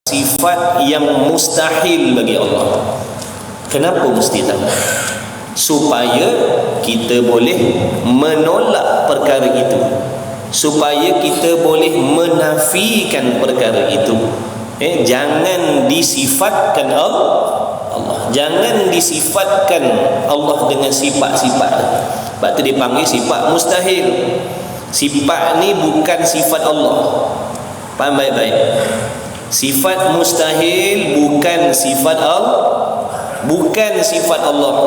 sifat yang mustahil bagi Allah. Kenapa mesti tahu? Supaya kita boleh menolak perkara itu, supaya kita boleh menafikan perkara itu. Jangan disifatkan Allah, jangan disifatkan Allah dengan sifat-sifat. Sebab tu dipanggil sifat mustahil. Sifat ni bukan sifat Allah. Faham baik-baik? Sifat mustahil bukan sifat Allah, bukan sifat Allah.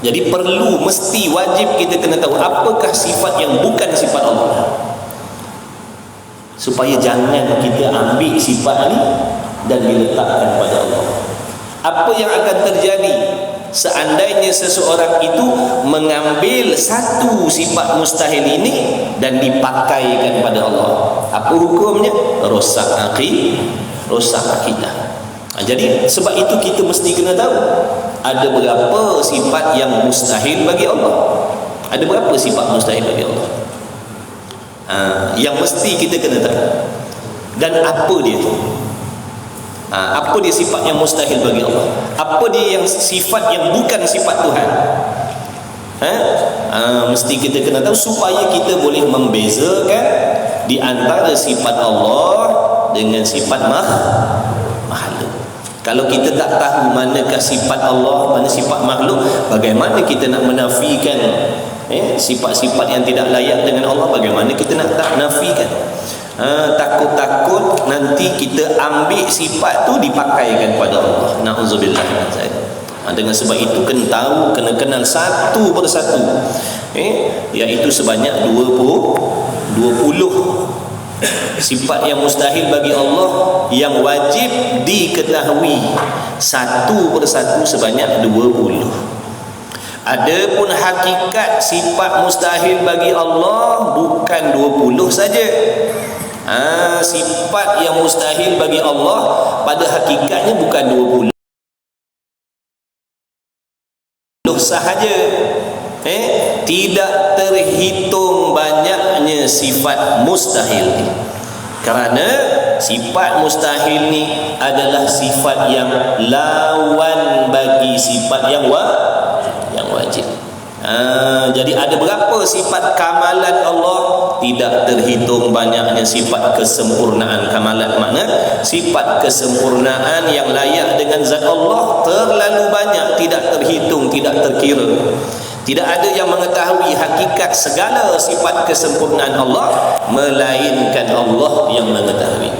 Jadi perlu, mesti, wajib kita kena tahu apakah sifat yang bukan sifat Allah, supaya jangan kita ambil sifat ni dan diletakkan pada Allah. Apa yang akan terjadi seandainya seseorang itu mengambil satu sifat mustahil ini dan dipakaikan pada Allah? Apa hukumnya? Rosak akidah. Jadi sebab itu kita mesti kena tahu ada berapa sifat yang mustahil bagi Allah. Ada berapa sifat mustahil bagi Allah? Yang mesti kita kena tahu. Dan apa dia tu? Apa dia sifat yang mustahil bagi Allah? Apa dia yang sifat yang bukan sifat Tuhan? Mesti kita kena tahu supaya kita boleh membezakan di antara sifat Allah dengan sifat makhluk. Kalau kita tak tahu manakah sifat Allah, mana sifat makhluk, bagaimana kita nak menafikan sifat-sifat yang tidak layak dengan Allah? Bagaimana kita nak tak nafikan? Takut-takut nanti kita ambil sifat tu dipakaikan pada Allah. Na'udzubillah min zalik. Dengan sebab itu kena tahu, kena kenal satu persatu, iaitu sebanyak 20 sifat yang mustahil bagi Allah yang wajib diketahui satu persatu sebanyak 20. Adapun hakikat sifat mustahil bagi Allah bukan 20 saja. Sifat yang mustahil bagi Allah pada hakikatnya bukan 20 sahaja. Tidak terhitung banyaknya sifat mustahil ni. Kerana sifat mustahil ni adalah sifat yang lawan bagi sifat yang wajib. Jadi ada berapa sifat kamalan Allah? Tidak terhitung banyaknya sifat kesempurnaan. Kamalan makna sifat kesempurnaan yang layak dengan zat Allah terlalu banyak, tidak terhitung, tidak terkira. Tidak ada yang mengetahui hakikat segala sifat kesempurnaan Allah melainkan Allah yang mengetahui.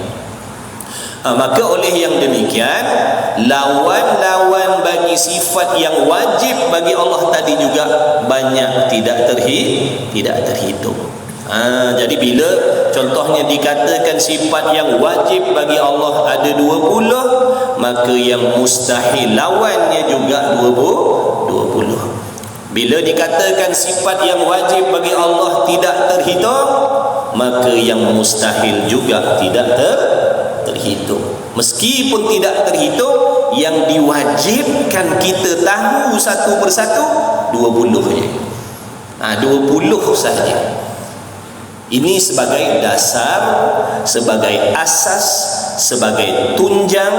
Maka oleh yang demikian, lawan-lawan bagi sifat yang wajib bagi Allah tadi juga banyak, tidak terhitung. Jadi bila contohnya dikatakan sifat yang wajib bagi Allah ada 20, maka yang mustahil lawannya juga 20. Bila dikatakan sifat yang wajib bagi Allah tidak terhitung, maka yang mustahil juga tidak terhitung. Meskipun tidak terhitung, yang diwajibkan kita tahu satu persatu 20 je. 20 sahaja. Ini sebagai dasar, sebagai asas, sebagai tunjang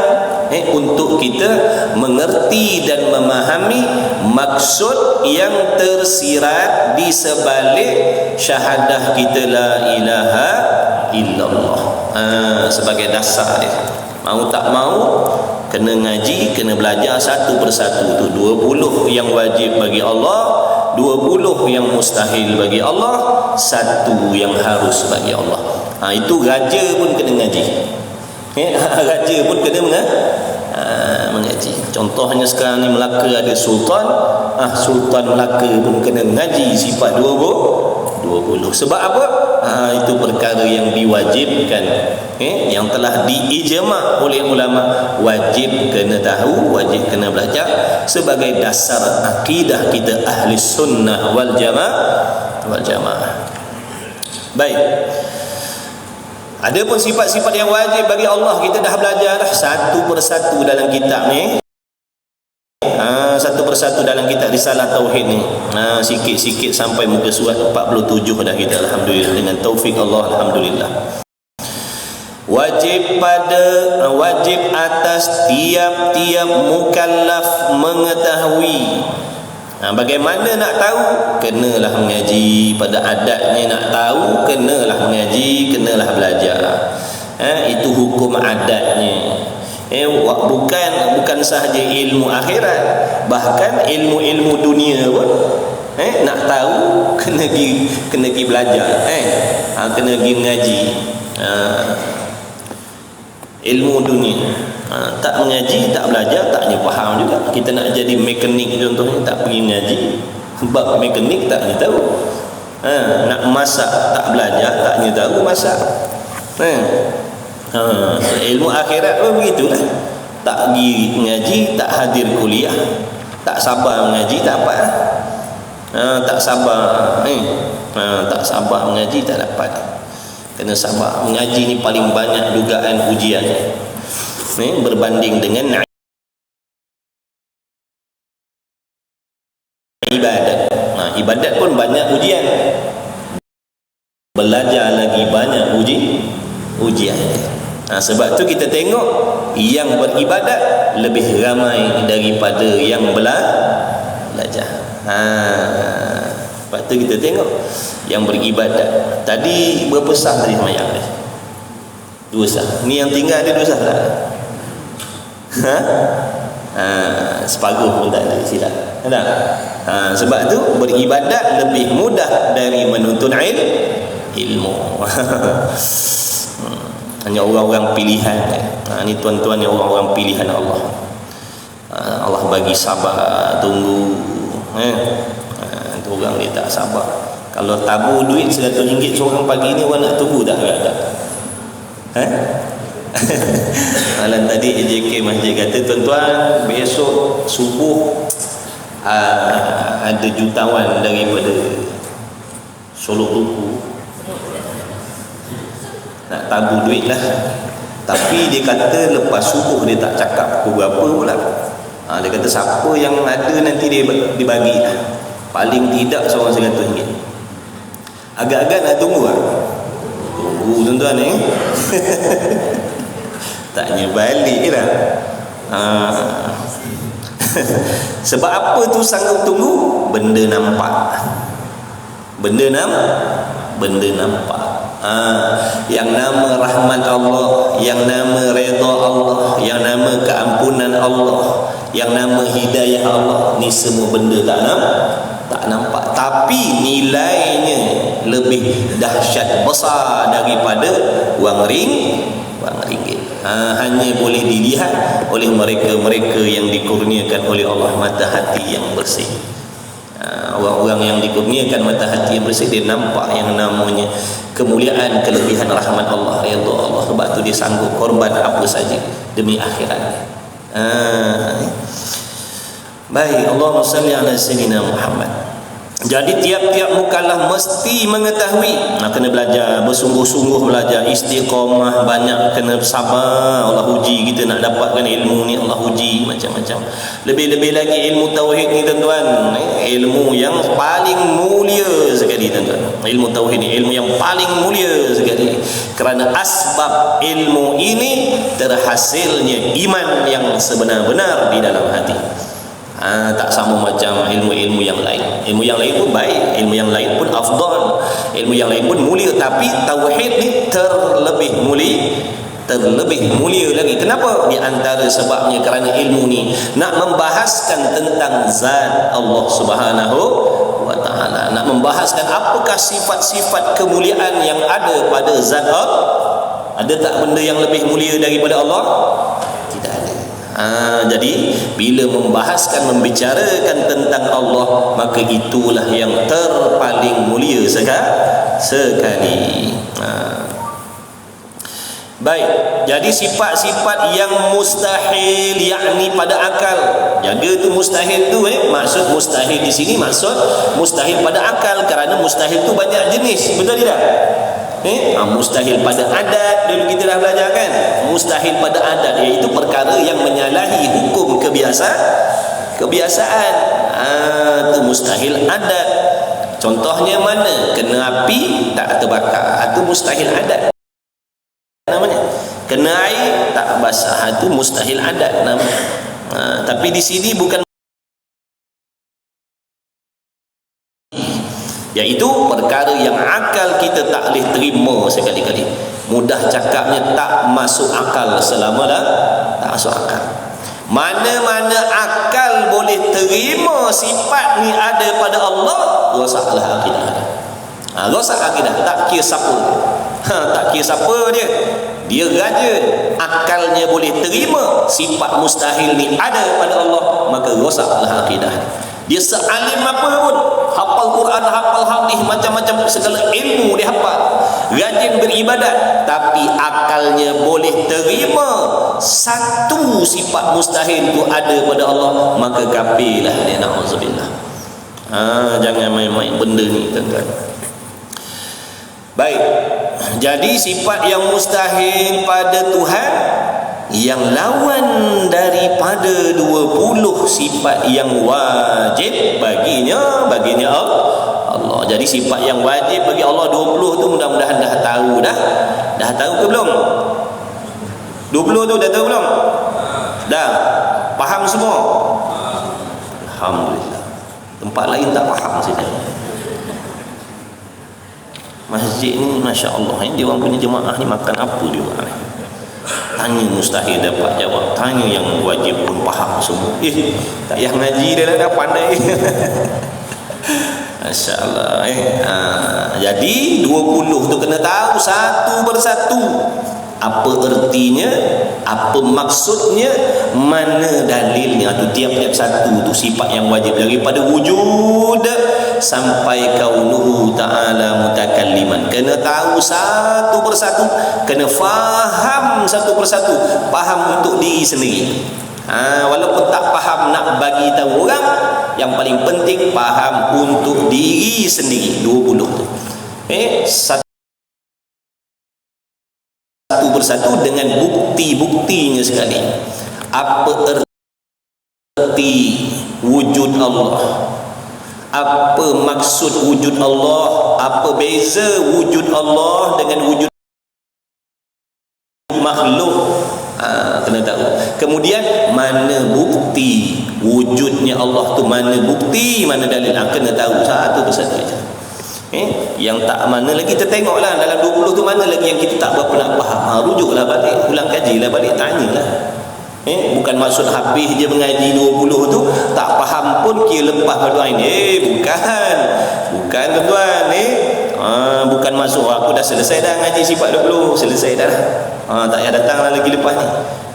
untuk kita mengerti dan memahami maksud yang tersirat di sebalik syahadah kita la ilaha illallah. Sebagai dasar dia. Mau tak mau kena ngaji, kena belajar satu persatu tu. 20 yang wajib bagi Allah, 20 yang mustahil bagi Allah, 1 yang harus bagi Allah. Itu raja pun kena ngaji. Raja pun kena mengaji. Contohnya sekarang ni Melaka ada sultan, sultan Melaka pun kena ngaji sifat 20. Sebab apa? Itu perkara yang diwajibkan, yang telah diijma' oleh ulama. Wajib kena tahu, wajib kena belajar sebagai dasar akidah kita ahli sunnah wal jamaah. Baik. Adapun sifat-sifat yang wajib bagi Allah kita dah belajar dah satu persatu dalam kitab ni. Satu persatu dalam kitab Risalah Tauhid ni. Sikit-sikit sampai muka surat 47 dah kita, alhamdulillah, dengan taufik Allah, alhamdulillah. wajib atas tiap-tiap mukallaf mengetahui. Bagaimana nak tahu? Kenalah mengaji. Pada adatnya nak tahu, kenalah mengaji, kenalah belajar. Itu hukum adatnya. Bukan sahaja ilmu akhirat, bahkan ilmu-ilmu dunia pun nak tahu kena pergi belajar, kena pergi mengaji. Ilmu dunia, tak mengaji, tak belajar, taknya faham juga. Kita nak jadi mekanik contohnya, tak pergi mengaji, bab mekanik taknya tahu. Nak masak, tak belajar, taknya tahu masak. Ilmu akhirat pun begitulah. Tak pergi mengaji, tak hadir kuliah, tak sabar mengaji, tak dapat. Tak sabar tak sabar mengaji, tak dapat. Kena sabar. Mengaji ni paling banyak dugaan ujian, berbanding dengan ibadat. Ibadat pun banyak ujian, belajar lagi banyak ujian. Sebab tu kita tengok yang beribadat lebih ramai daripada yang belajar. Sebab tu kita tengok yang beribadat. Tadi berapa sah tadi semayang ni? 2 sah. Ni yang tinggal ada 2 sah tak? Separuh pun tak ada, silap. Sebab tu beribadat lebih mudah dari menuntut ilmu. Hanya orang-orang pilihan. Ni tuan-tuan ni orang-orang pilihan Allah. Allah bagi sabar, tunggu. Itu orang dia tak sabar. Kalau tabur duit RM100 seorang pagi ni, orang nak tunggu tak? Malam tadi AJK Masjid kata, tuan-tuan, besok subuh ada jutawan daripada Solok Tuku nak tabur duit lah. Tapi dia kata lepas subuh dia tak cakap pukul berapa pula. Dia kata siapa yang ada nanti dia dibagi lah. Paling tidak seorang RM100. Agak-agak nak tunggu lah. Tunggu tuan-tuan ni. Taknya balik lah. Sebab apa tu sanggup tunggu? Benda nampak. Benda nampak. Yang nama rahmat Allah, yang nama redha Allah, yang nama keampunan Allah, yang nama hidayah Allah, ni semua benda tak nampak, tapi nilainya lebih dahsyat, besar daripada wang ringgit. Hanya boleh dilihat oleh mereka-mereka yang dikurniakan oleh Allah mata hati yang bersih. Orang-orang yang dikurniakan mata hati yang bersih, dia nampak yang namanya kemuliaan, kelebihan rahmat Allah, redha Allah. Sebab tu dia sanggup korban apa saja demi akhirat. Baik, Allahumma salli ala sayyidina Muhammad. Jadi tiap-tiap mukallaf mesti mengetahui, kena belajar, bersungguh-sungguh belajar, istiqamah, banyak kena sabar. Allah uji kita nak dapatkan ilmu ni, Allah uji macam-macam. Lebih-lebih lagi ilmu tauhid ni tuan-tuan, ilmu yang paling mulia sekali tuan-tuan. Ilmu tauhid ni ilmu yang paling mulia sekali, kerana asbab ilmu ini terhasilnya iman yang sebenar-benar di dalam hati. Tak sama macam ilmu-ilmu yang lain. Ilmu yang lain pun baik, ilmu yang lain pun afdal, ilmu yang lain pun mulia, tapi tauhid ni terlebih mulia lagi. Kenapa? Di antara sebabnya kerana ilmu ni nak membahaskan tentang zat Allah Subhanahu wa taala, nak membahaskan apakah sifat-sifat kemuliaan yang ada pada zat Allah. Ada tak benda yang lebih mulia daripada Allah? Tidak ada. Jadi bila membicarakan tentang Allah, maka itulah yang terpaling mulia sekali. Baik, jadi sifat-sifat yang mustahil, yakni pada akal. Jaga tu mustahil tu, maksud mustahil di sini maksud mustahil pada akal, kerana mustahil tu banyak jenis, betul tidak? Mustahil pada adat, dulu kita dah belajar kan. Mustahil pada adat, iaitu perkara yang menyalahi hukum kebiasaan. Itu mustahil adat. Contohnya mana? Kena api tak terbakar, itu mustahil adat namanya. kena air tak basah, itu mustahil adat namanya. Tapi di sini bukan, iaitu perkara yang akal kita tak boleh terima sekali-kali. Mudah cakapnya tak masuk akal selama dah tak masuk akal. Mana-mana akal boleh terima sifat ni ada pada Allah, rosaklah akidah. Rosak akidah, tak kira siapa. Tak kira siapa dia. Dia raja, akalnya boleh terima sifat mustahil ni ada pada Allah, maka rosaklah akidah. Dia sealim apa pun, hafal Quran, hafal hadis, macam-macam segala ilmu dia hafal, rajin beribadat, tapi akalnya boleh terima satu sifat mustahil itu ada pada Allah, maka kafirlah dia, na'udzubillah. Jangan main-main benda ni, tuan-tuan. Baik, jadi sifat yang mustahil pada Tuhan yang lawan daripada 20 sifat yang wajib baginya Allah. Jadi sifat yang wajib bagi Allah 20 tu mudah-mudahan dah tahu dah. Dah tahu ke belum? 20 tu dah tahu belum? Dah. Faham semua? Alhamdulillah. Tempat lain tak faham sini. Masjid ni masya-Allah, dia orang punya jemaah ni makan apa dia orang ni? Tanya mustahil dapat jawab, tanya yang wajib pun faham semua. Tak payah ngaji dah dah pandai. Masya-Allah. Jadi 20 tu kena tahu satu persatu apa ertinya, apa maksudnya, mana dalilnya. Tu tiap-tiap satu tu sifat yang wajib daripada wujud sampai kaunuhu ta'ala mutakalliman. Kena tahu satu persatu, kena faham satu persatu, faham untuk diri sendiri. Walaupun tak faham nak bagi tahu orang, yang paling penting faham untuk diri sendiri. 20 tu. Satu persatu dengan bukti-buktinya sekali. Apa erti wujud Allah? Apa maksud wujud Allah? Apa beza wujud Allah dengan wujud makhluk? Kena tahu. Kemudian mana bukti wujudnya Allah tu, mana bukti, mana dalil? Kena tahu satu persatu saja. Yang tak mana lagi kita tengoklah dalam 20 tu mana lagi yang kita tak berapa nak faham. Rujuklah balik, ulang kajilah balik, tanyalah. Bukan maksud habis je mengaji 20 tu tak faham pun kira lepas pada lain. Bukan tuan-tuan. Bukan masuk aku dah selesai dah ngaji sifat 20, selesai dah. Tak payah datanglah lagi lepas ni.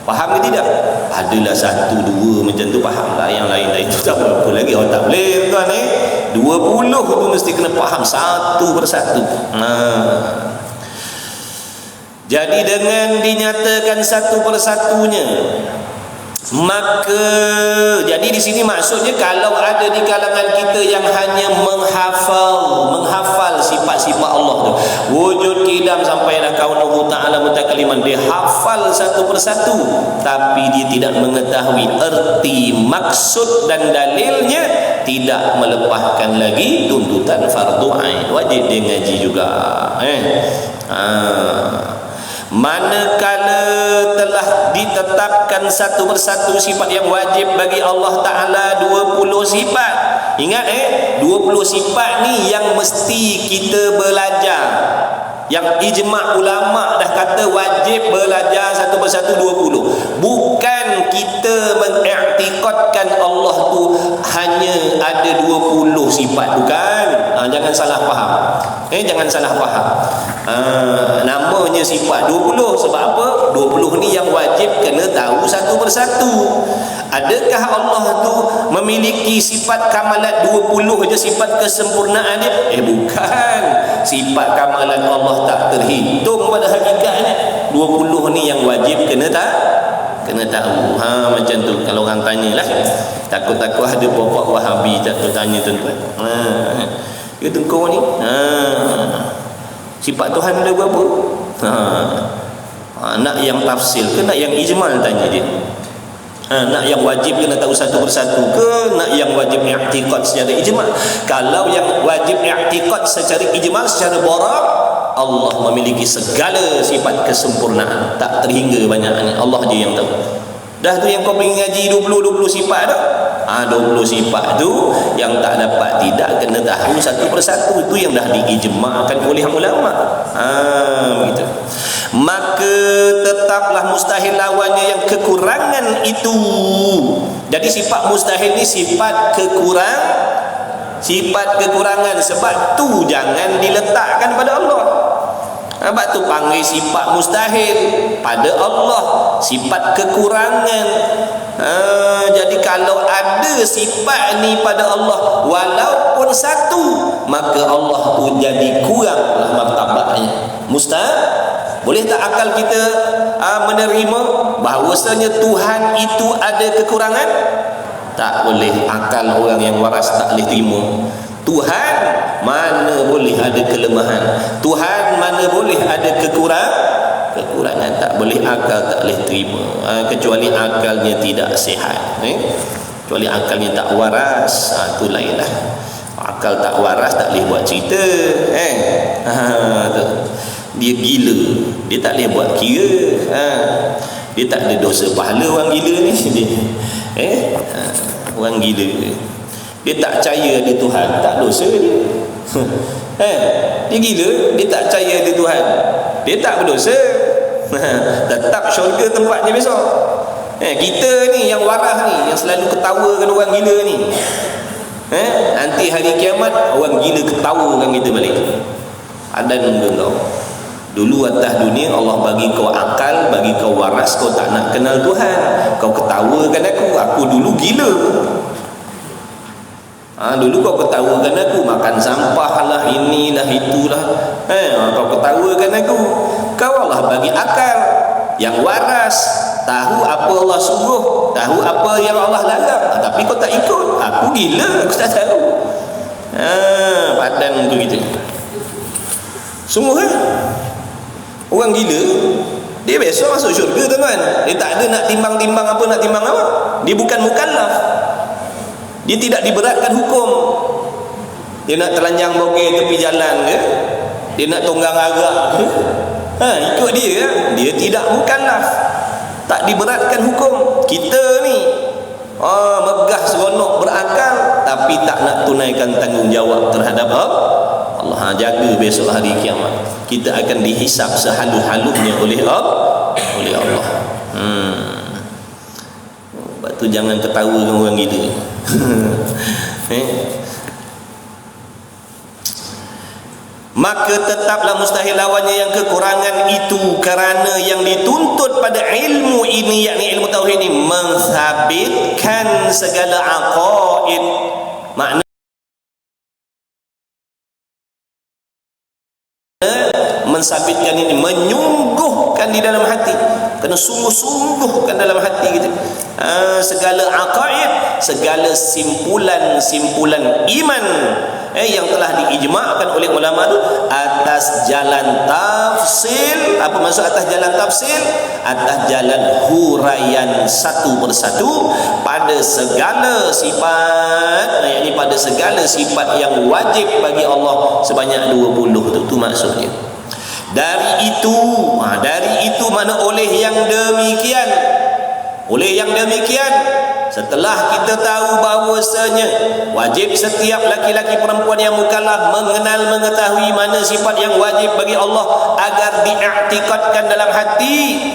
Faham ke tidak? Adalah satu dua macam tu faham lah, yang lain-lain tu tak berapa lagi. Orang tak boleh tuan 20 tu mesti kena faham satu persatu. Jadi dengan dinyatakan satu persatunya, maka jadi di sini maksudnya kalau ada di kalangan kita yang hanya menghafal sifat-sifat Allah tu, wujud qidam sampai dah kaunuhu ta'ala mutakalliman, dia hafal satu persatu tapi dia tidak mengetahui erti, maksud dan dalilnya, tidak melepaskan lagi tuntutan fardu ain, wajib dia ngaji juga. Manakala telah ditetapkan satu persatu sifat yang wajib bagi Allah Ta'ala 20 sifat. Ingat 20 sifat ni yang mesti kita belajar, yang ijma' ulama' dah kata wajib belajar satu persatu 20. Bukan kita mengiktikadkan Allah tu hanya ada 20 sifat, bukan. Jangan salah faham. Jangan salah faham. Namanya sifat 20 sebab apa? 20 ni yang wajib kena tahu satu persatu. Adakah Allah tu memiliki sifat kamalat 20 je sifat kesempurnaan dia? Bukan. Sifat kamalan Allah tak terhitung pada hakikatnya. 20 ni yang wajib kena tahu. Macam tu kalau orang tanyalah. Takut-takut ada bapak Wahabi tak tanya tuan-tuan. Ya tengkau ni. Sifat Tuhan ada berapa? Nak yang tafsir ke nak yang ijmal, tanya dia. Nak yang wajib kena tahu satu persatu ke nak yang wajib i'tiqad secara ijmal? Kalau yang wajib i'tiqad secara ijmal, secara barak, Allah memiliki segala sifat kesempurnaan, tak terhingga banyaknya, Allah je yang tahu. Dah tu yang kau pergi ngaji 20 sifat dah. 20 sifat tu yang tak dapat tidak kena tahu satu persatu, tu yang dah diijma'kan oleh ulama. Begitu. Maka tetaplah mustahil lawannya yang kekurangan itu. Jadi sifat mustahil ni sifat kekurangan, sebab tu jangan diletakkan pada Allah. Sebab tu panggil sifat mustahil pada Allah, sifat kekurangan. Jadi kalau ada sifat ni pada Allah walaupun satu, maka Allah tu jadi kuranglah martabatnya. Boleh tak akal kita menerima bahawasanya Tuhan itu ada kekurangan? Tak boleh. Akal orang yang waras tak boleh terima. Tuhan mana boleh ada kelemahan, Tuhan mana boleh ada kekurangan. Tak boleh, akal tak boleh terima. Kecuali akalnya tidak sihat, kecuali akalnya tak waras. Itu lainlah. Akal tak waras tak boleh buat cerita. Dia gila, dia tak boleh buat kira. Dia tak ada dosa pahala orang gila ni. Orang gila dia tak percaya ada Tuhan, tak dosa dia. Dia gila, dia tak percaya ada Tuhan, dia tak berdosa. Tetap syurga tempatnya besok. Kita ni yang waras ni, yang selalu ketawakan orang gila ni, nanti hari kiamat orang gila ketawakan kita balik. Ada nunggu kau. Dulu atas dunia Allah bagi kau akal, bagi kau waras, kau tak nak kenal Tuhan, kau ketawakan aku dulu gila. Dulu kau ketawakan aku makan sampah lah, inilah itulah. Kau ketawakan aku. Kau Allah bagi akal yang waras, tahu apa Allah suruh, tahu apa yang Allah larang, tapi kau tak ikut. Aku gila, aku tak tahu. Padan tu gitu. Semua orang gila, dia besok masuk syurga tuan-tuan. Dia tak ada nak timbang-timbang apa, nak timbang apa. Dia bukan mukallaf. Dia tidak diberatkan hukum. Dia nak telanjang bogel tepi jalan ke, dia nak tonggang arak ke, ikut dia. Dia tidak mukallaf, tak diberatkan hukum. Kita ni megah seronok berakal, tapi tak nak tunaikan tanggungjawab terhadap Allah. Jaga besok hari kiamat kita akan dihisap sehalu-halunya oleh Allah. Sebab tu jangan ketawa dengan orang gila. Maka tetaplah mustahil lawannya yang kekurangan itu, kerana yang dituntut pada ilmu ini, yakni ilmu tauhid ini, mensabitkan segala aqaid. Makna mensabitkan ini, menyungguhkan di dalam hati, kena sungguh-sungguhkan dalam hati kita. Segala aqaid, segala simpulan iman yang telah diijma'kan oleh ulama itu atas jalan tafsil. Apa maksud atas jalan tafsil? Atas jalan huraian satu persatu pada segala sifat, yakni pada segala sifat yang wajib bagi Allah sebanyak 20 itu maksudnya. Dari itu mana oleh yang demikian, setelah kita tahu bahawasanya wajib setiap laki-laki perempuan yang mukallaf mengetahui mana sifat yang wajib bagi Allah agar diiktikadkan dalam hati.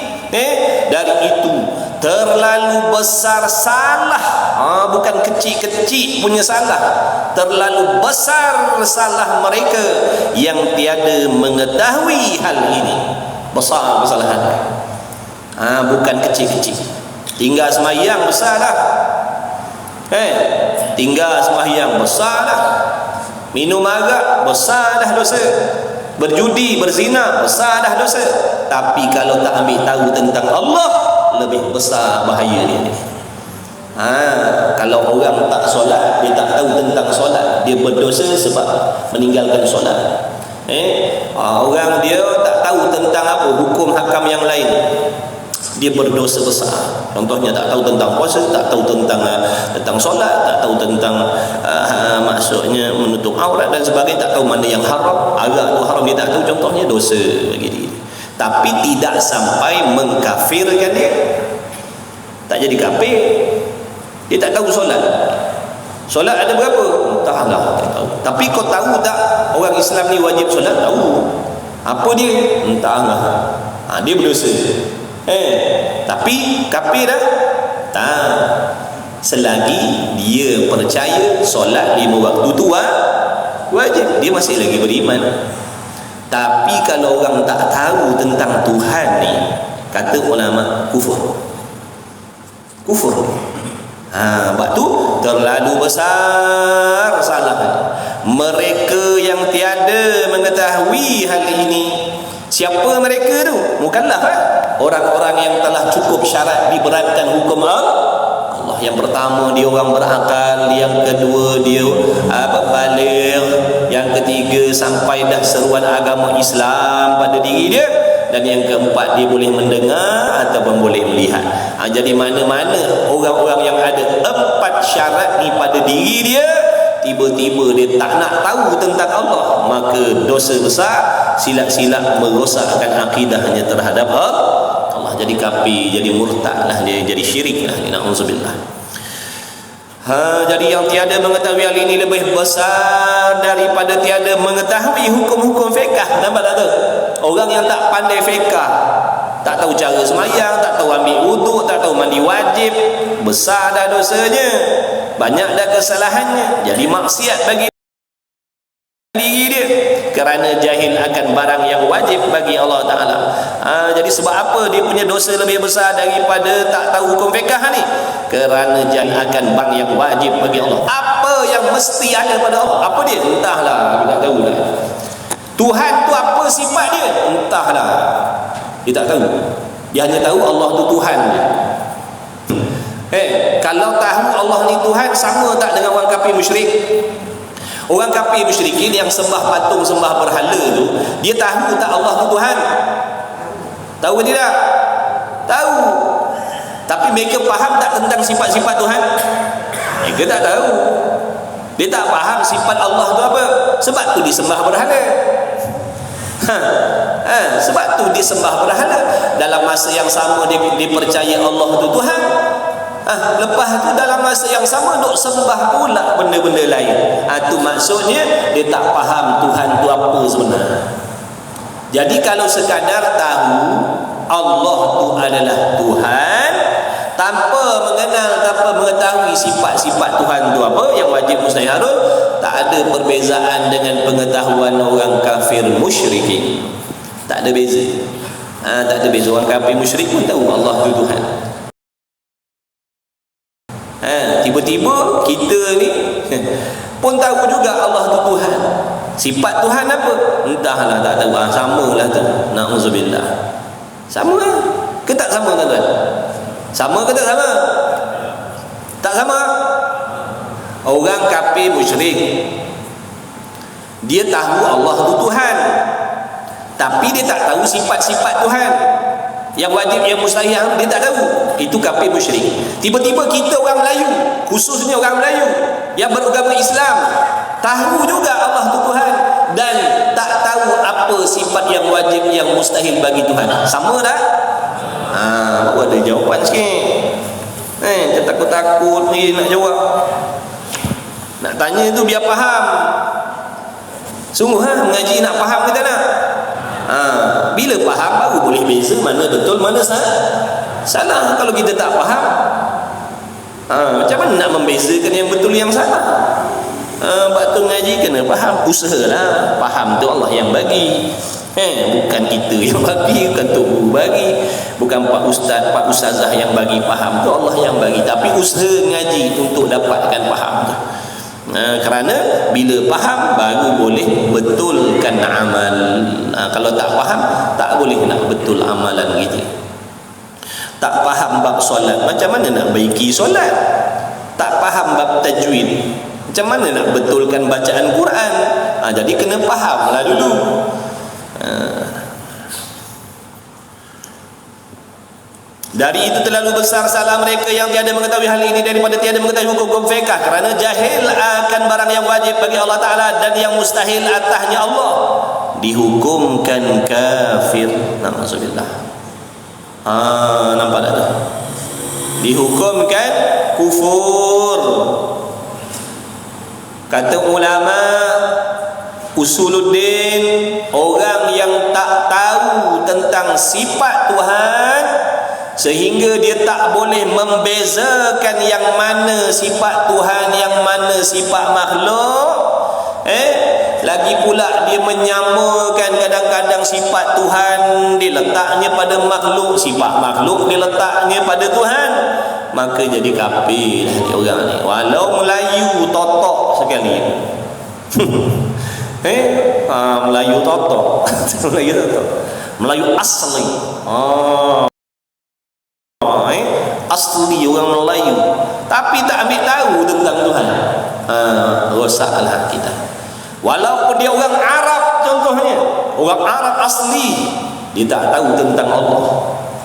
Dari itu terlalu besar salah, bukan kecil-kecil punya salah, terlalu besar salah mereka yang tiada mengetahui hal ini. Besar kesalahan, bukan kecil-kecil. Tinggal sembahyang besar dah. Tinggal sembahyang besar dah. Minum arak besar dah dosa. Berjudi, berzina besar dah dosa. Tapi kalau tak ambil tahu tentang Allah, lebih besar bahaya dia. Kalau orang tak solat, dia tak tahu tentang solat, dia berdosa sebab meninggalkan solat. Orang dia tak tahu tentang apa hukum hakam yang lain, dia berdosa besar. Contohnya tak tahu tentang puasa, tak tahu tentang solat, tak tahu tentang maksudnya menutup aurat dan sebagainya, tak tahu mana yang haram, agak tu haram dia tak tahu, contohnya dosa bagi dia. Tapi tidak sampai mengkafirkan dia. Tak jadi kafir. Dia tak tahu solat. Solat ada berapa? Entahlah, tak tahu. Tapi kau tahu tak orang Islam ni wajib solat? Tahu. Apa dia? Entahlah. Dia berdosa. Tapi kafir dah? Tak. Selagi dia percaya solat 5 waktu tu wajib, dia masih lagi beriman. Tapi kalau orang tak tahu tentang Tuhan ni, kata ulama, kufur. Sebab tu terlalu besar salah mereka yang tiada mengetahui hal ini. Siapa mereka tu? Mukallaf orang-orang yang telah cukup syarat diberatkan hukum Allah. Yang pertama dia orang berakal, yang kedua dia baligh, yang ketiga sampai dah seruan agama Islam pada diri dia, dan yang keempat dia boleh mendengar ataupun boleh melihat. Jadi mana-mana orang-orang yang ada 4 syarat ni pada diri dia, tiba-tiba dia tak nak tahu tentang Allah, maka dosa besar, silap-silap merosakkan akidahnya terhadap Allah. Jadi kafir, jadi murtad lah dia, jadi syirik lah. Na'udzubillah. Jadi yang tiada mengetahui hal ini lebih besar daripada tiada mengetahui hukum-hukum fiqh. Nampak tak tu? Orang yang tak pandai fiqh, tak tahu cara semayang, tak tahu ambil wuduk, tak tahu mandi wajib, besar dah dosanya, banyak dah kesalahannya, jadi maksiat bagi diri dia kerana jahil akan barang yang wajib bagi Allah Ta'ala. Jadi sebab apa dia punya dosa lebih besar daripada tak tahu hukum fiqh ni? Kerana jahil akan barang yang wajib bagi Allah. Apa yang mesti ada pada Allah? Apa dia? Entahlah, dia tak tahu lah. Tuhan tu apa sifat dia? Entahlah, dia tak tahu. Dia hanya tahu Allah tu Tuhan dia. Kalau tahu Allah ni Tuhan, sama tak dengan orang kafir musyrik? Orang kafir musyrikin yang sembah patung, sembah berhala tu, dia tahu tak Allah tu Tuhan? Tahu ke tidak? Tahu. Tapi mereka faham tak tentang sifat-sifat Tuhan? Mereka tak tahu. Dia tak faham sifat Allah tu apa. Sebab tu disembah berhala. Sebab tu disembah berhala. Dalam masa yang sama dia percaya Allah tu Tuhan. Lepas tu dalam masa yang sama duk sembah pula benda-benda lain. Tu maksudnya dia tak faham Tuhan tu apa sebenarnya. Jadi kalau sekadar tahu Allah tu adalah Tuhan, tanpa mengenal, tanpa mengetahui sifat-sifat Tuhan tu apa yang wajib mustahil harus, tak ada perbezaan dengan pengetahuan orang kafir musyrikin. Tak ada beza. Tak ada beza. Orang kafir musyrik pun tahu Allah tu Tuhan. Tiba-tiba kita ni pun tahu juga Allah tu Tuhan. Sifat Tuhan apa? Entahlah, tak tahu. Samalah tu. Na'udzubillah. Sama ke tak sama tuan-tuan? Sama ke tak sama? Tak sama. Orang kafir musyrik, dia tahu Allah tu Tuhan, tapi dia tak tahu sifat-sifat Tuhan yang wajib, yang mustahil, dia tak tahu. Itu kafir musyrik. Tiba-tiba kita orang Melayu, khususnya orang Melayu yang beragama Islam, tahu juga Allah tu Tuhan dan tak tahu apa sifat yang wajib, yang mustahil bagi Tuhan. Sama tak? Baru ada jawapan sikit. Takut-takut ni nak jawab. Nak tanya tu biar faham. Sungguh mengaji nak faham kita nak. Bila faham baru boleh beza mana betul mana salah. Kalau kita tak faham, macam mana nak membezakan yang betul yang salah? Waktu ngaji kena faham, usahalah faham tu Allah yang bagi. Bukan kita yang bagi, bukan tok guru bagi, bukan pak ustazah yang bagi faham tu, Allah yang bagi. Tapi usaha ngaji untuk dapatkan faham tu. Kerana bila faham baru boleh betulkan amal. Kalau tak faham tak boleh nak betul amalan kita. Tak faham bab solat, macam mana nak baiki solat? Tak faham bab tajwid, macam mana nak betulkan bacaan Quran? Jadi kena fahamlah dulu. Dari itu terlalu besar salah mereka yang tiada mengetahui hal ini daripada tiada mengetahui hukum fiqh, kerana jahil akan barang yang wajib bagi Allah Ta'ala dan yang mustahil atasnya Allah, dihukumkan kafir. Na'udzubillah. Nampak tak tu? Dihukumkan kufur. Kata ulama usuluddin, orang yang tak tahu tentang sifat Tuhan sehingga dia tak boleh membezakan yang mana sifat Tuhan, yang mana sifat makhluk, lagi pula dia menyamakan kadang-kadang sifat Tuhan diletaknya pada makhluk, sifat makhluk diletaknya pada Tuhan, maka jadi kafir dia orang ni, walau Melayu totok sekali. Melayu totok. Melayu totok, Melayu asli. Asli orang Melayu, tapi tak ambil tahu tentang Tuhan. Rosaklah kita. Walaupun dia orang Arab contohnya, orang Arab asli, dia tak tahu tentang Allah.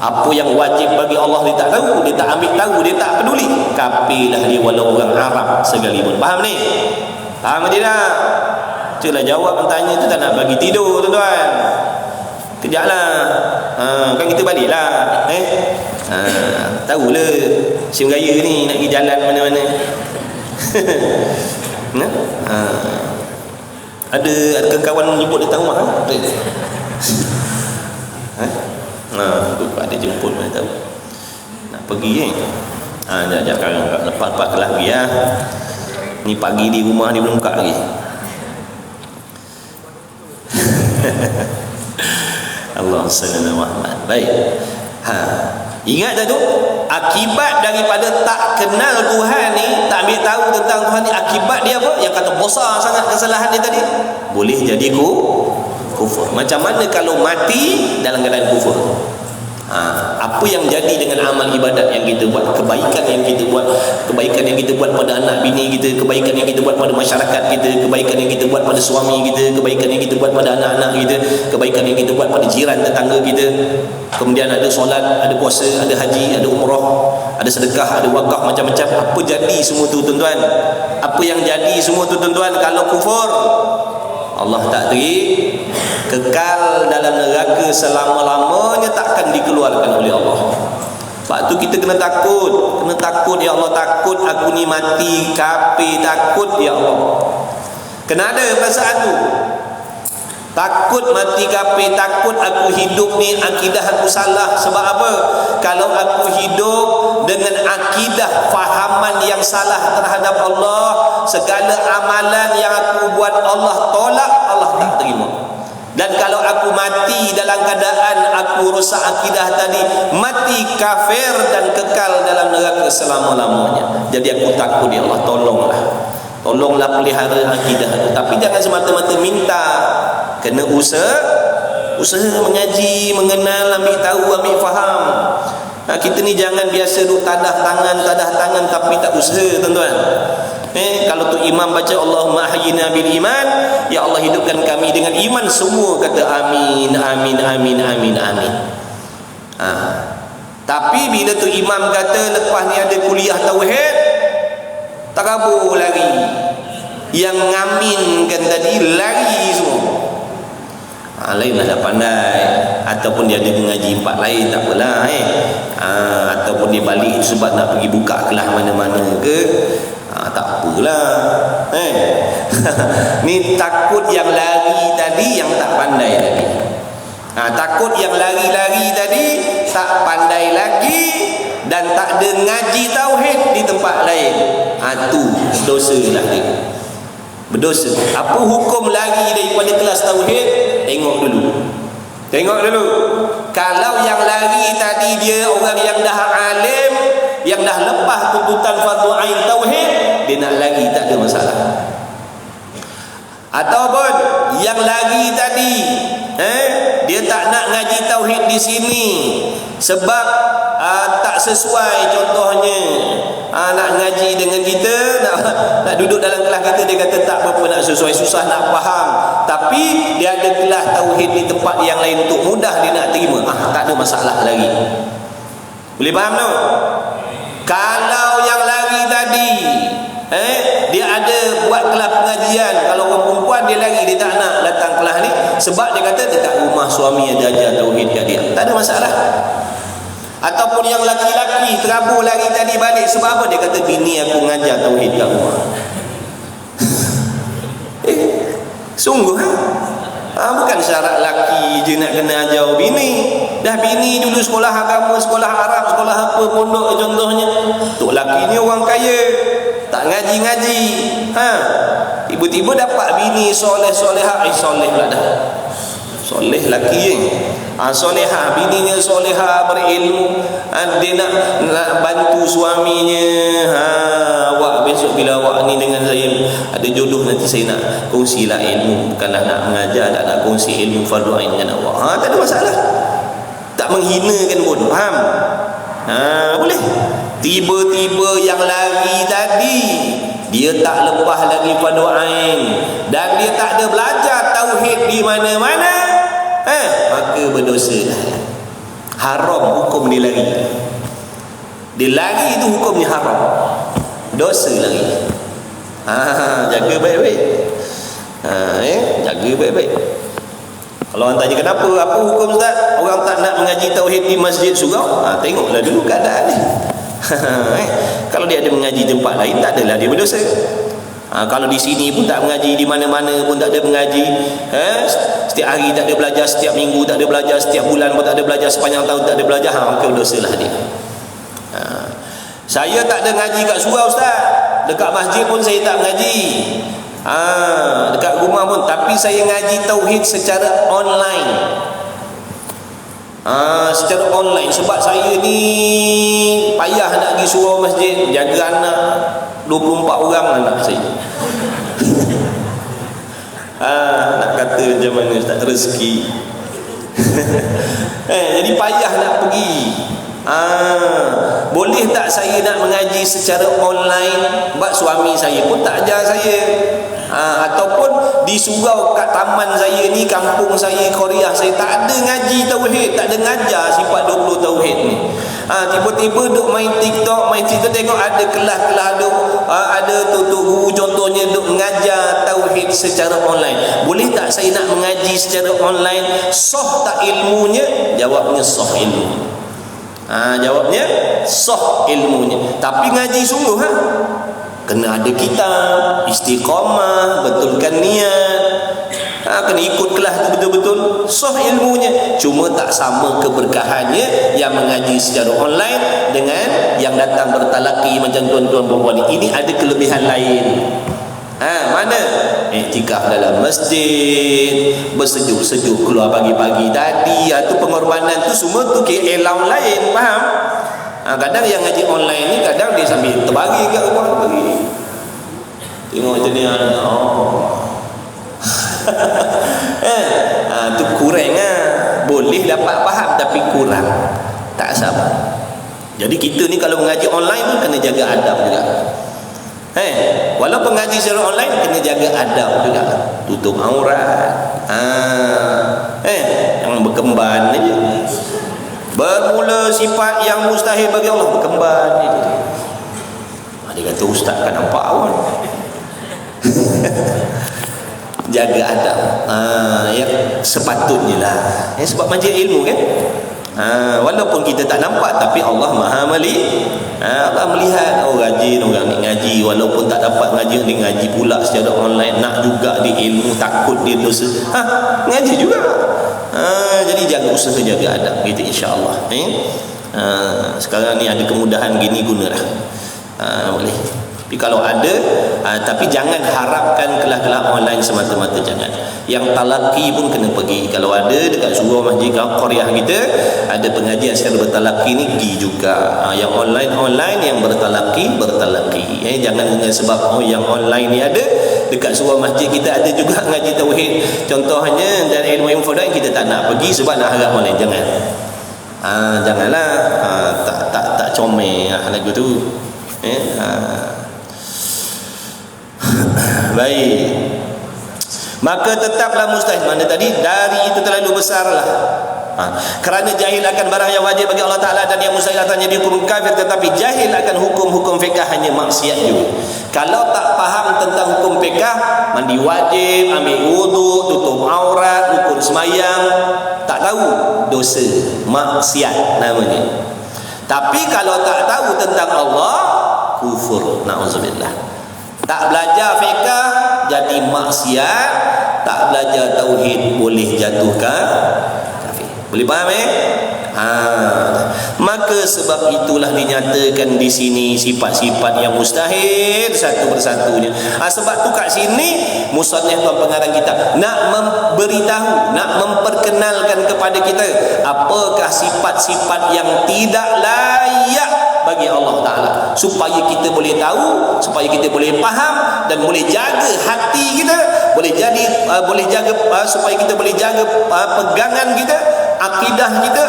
Apa yang wajib bagi Allah dia tak tahu, dia tak ambil tahu, dia tak peduli. Kafirlah dia walau orang Arab sekalipun. Faham ni? Faham tidak? Itulah jawab tanya tu, tak nak bagi tidur tuan-tuan. Kejaklah. Kan kita baliklah. Tahulah Sim Raya ni nak pergi jalan mana-mana. Ada kawan menyebut datang rumah kan? Ada jemput mana tahu. Nak pergi jangan lepas-lepas kelas pergi ya. Ni pagi di rumah ni belum buka lagi. Allah sallallahu Muhammad. Baik. Ingat dah tu, akibat daripada tak kenal Tuhan ni, tak ambil tahu tentang Tuhan ni, akibat dia apa? Yang kata besar sangat kesalahan dia tadi, boleh jadi kufur. Macam mana kalau mati dalam keadaan kufur? Apa yang jadi dengan amal ibadat yang kita buat, kebaikan yang kita buat, kebaikan yang kita buat pada anak bini kita, kebaikan yang kita buat pada masyarakat kita, kebaikan yang kita buat pada suami kita, kebaikan yang kita buat pada anak-anak kita, kebaikan yang kita buat pada jiran tetangga kita. Kemudian ada solat, ada puasa, ada haji, ada umrah, ada sedekah, ada wakaf, macam-macam. Apa jadi semua tu tuan-tuan? Apa yang jadi semua tu tuan-tuan kalau kufur? Allah tak teri, kekal dalam neraka selama-lamanya, takkan dikeluarkan oleh Allah. Sebab tu kita kena takut. Ya Allah, takut aku ni mati kafir, takut ya Allah. Kena ada perasaan tu. Takut mati kafir, takut aku hidup ni akidah aku salah. Sebab apa? Kalau aku hidup dengan akidah fahaman yang salah terhadap Allah, segala amalan yang aku buat Allah tolak, Allah tak terima. Dan kalau aku mati dalam keadaan aku rosak akidah tadi, mati kafir dan kekal dalam neraka selama-lamanya. Jadi aku takut ya Allah, tolonglah pelihara akidah itu. Tapi jangan semata-mata minta, kena usaha mengaji, mengenal, ambil tahu, ambil faham. Kita ni jangan biasa duk tadah tangan tapi tak usaha tuan-tuan. Kalau tu imam baca Allahumma ahyina bil iman, ya Allah hidupkan kami dengan iman, semua kata amin, amin, amin, amin, amin. Tapi bila tu imam kata lepas ni ada kuliah tauhid, takabur lari. Yang ngaminkan tadi lari semua. Lainlah dah pandai, ataupun dia ada mengaji empat lain, tak apalah ataupun dia balik sebab nak pergi buka kelas mana-mana ke, tak apalah. Ni takut yang lari tadi yang tak pandai lagi. Takut yang lari-lari tadi tak pandai lagi dan tak ada ngaji tauhid di tempat lain. Tu dosa lah dia, berdosa. Apa hukum lari daripada kelas tauhid? Tengok dulu. Kalau yang lari tadi dia orang yang dah alim, yang dah lepas tuntutan fardu ain tauhid, dia nak lari tak ada masalah. Ataupun yang lari tadi dia tak nak ngaji tauhid di sini sebab tak sesuai, contohnya nak ngaji dengan kita, nak duduk dalam kelas kita, dia kata tak berapa nak sesuai, susah nak faham, tapi dia ada kelas tauhid di tempat yang lain untuk mudah dia nak terima, tak ada masalah lagi. Boleh faham tak? Kalau yang lari tadi dia ada buat kelas pengajian, kalau orang perempuan dia lari, dia tak nak datang kelas ni sebab dia kata dekat rumah suami ada ajar tauhid kat dia, tak ada masalah. Ataupun yang laki-laki terabur lari tadi balik sebab apa? Dia kata bini aku mengajar tauhid kat rumah. Sungguh bukan syarat laki je nak kena ajar bini. Dah bini dulu sekolah agama, sekolah Arab, sekolah apa, pondok contohnya. Tok laki ni orang kaya, tak ngaji-ngaji. Tiba-tiba dapat bini soleh-solehah. Soleh pula dah. Soleh laki solehah, bininya solehah, berilmu. Dia nak bantu suaminya. Awak besok bila awak ni dengan saya ada jodoh, nanti saya nak kongsilah ilmu, bukanlah nak mengajar, tak nak kongsi ilmu fardu ain dengan awak. Tak ada masalah, tak menghinakan pun, faham? Boleh. Tiba-tiba yang lari tadi dia tak lepas lagi fardu ain dan dia tak ada belajar tauhid di mana-mana, maka berdosa. Haram hukum dia lari. Dia lari itu hukumnya haram, dosa lagi. Jaga baik-baik. Jaga baik-baik. Kalau orang tanya kenapa, apa hukum Ustaz orang tak nak mengaji tauhid di masjid surau, tengoklah dulu keadaan ni. Kalau dia ada mengaji tempat lain, tak adalah dia berdosa. Kalau di sini pun tak mengaji, di mana-mana pun tak ada mengaji, setiap hari tak ada belajar, setiap minggu tak ada belajar, setiap bulan pun tak ada belajar, sepanjang tahun tak ada belajar, maka berdosalah dia. Saya tak ada ngaji kat surau Ustaz, dekat masjid pun saya tak mengaji, dekat rumah pun, tapi saya ngaji tauhid secara online. Secara online sebab saya ni payah nak pergi surau masjid, jaga anak 24 orang anak saya. Nak kata macam mana Ustaz, rezeki. Jadi payah nak pergi. Boleh tak saya nak mengaji secara online? Sebab suami saya pun tak ajar saya. Ataupun di surau kat taman saya ni, kampung saya, Korea, saya tak ada ngaji tauhid, tak ada ngajar sifat 20 tauhid ni. Tiba-tiba duk main TikTok, main cerita, tengok ada kelas-kelas duk, ada tutup guru contohnya duk mengajar tauhid secara online. Boleh tak saya nak mengaji secara online? Sah tak ilmunya? Jawabnya sah ilmu. Jawabnya sah ilmunya. Tapi ngaji sungguh kena ada kitab, istiqamah, betulkan niat, kena ikut kelas tu betul-betul, sah ilmunya. Cuma tak sama keberkahannya yang mengaji secara online dengan yang datang bertalaki macam tuan-tuan perempuan ni. Ini ada kelebihan lain. Mana? Iktikaf dalam masjid, bersejuk-sejuk keluar pagi-pagi tadi, tu pengorbanan tu semua tu keelang lain, faham? Kadang yang ngaji online ni kadang dia sambil terbagi kat rumah, terbagi. Tengok macam ni. Tu kurang boleh dapat faham tapi kurang, tak sama. Jadi kita ni kalau mengaji online pun kena jaga adab juga. Walaupun mengaji secara online kena jaga adab juga, tutup aurat, jangan berkemban aja. Bermula sifat yang mustahil bagi Allah, berkemban je. Dia kata ustaz kan nampak awal. Jaga adab, yang sepatutnya lah, sebab majlis ilmu kan. Walaupun kita tak nampak, tapi Allah maha Allah melihat. Rajin orang ni ngaji, walaupun tak dapat ngaji, dia ngaji pula secara online, nak juga di ilmu, takut dia dosa, ngaji juga. Jadi jaga usaha, jaga adab gitu, insya-Allah. Sekarang ni ada kemudahan gini, gunalah. Boleh. Tapi kalau ada, tapi jangan harapkan kelas-kelas online semata-mata, jangan. Yang talaki pun kena pergi. Kalau ada dekat surau masjid Korea kita ada pengajian secara bertalaki ni, pergi juga. Yang online yang bertalaki. Jangan dengan sebab yang online ni ada dekat surau masjid kita ada juga ngaji tauhid contohnya dan ilmu fardu kita tak nak pergi sebab nak harap online, jangan. Janganlah, tak comel lagu tu. Baik, maka tetaplah mustahil. Mana tadi? Dari itu terlalu besarlah. Kerana jahil akan barang yang wajib bagi Allah Ta'ala dan yang mustahil atasnya dihukum kafir, tetapi jahil akan hukum-hukum fiqh hanya maksiat juga. Kalau tak faham tentang hukum fiqh, mandi wajib, ambil wuduk, tutup aurat, rukun semayang, tak tahu, dosa, maksiat namanya. Tapi kalau tak tahu tentang Allah, kufur, na'udzubillah. Tak belajar fiqh jadi maksiat, tak belajar tauhid boleh jatuhkan kafir. Boleh faham maka sebab itulah dinyatakan di sini sifat-sifat yang mustahil satu persatunya. Sebab tu kat sini musannif tuan pengarang kita nak memberitahu, nak memperkenalkan kepada kita apakah sifat-sifat yang tidak layak bagi Allah Ta'ala, supaya kita boleh tahu, supaya kita boleh faham dan boleh jaga hati kita, boleh jaga supaya kita boleh jaga pegangan kita, akidah kita,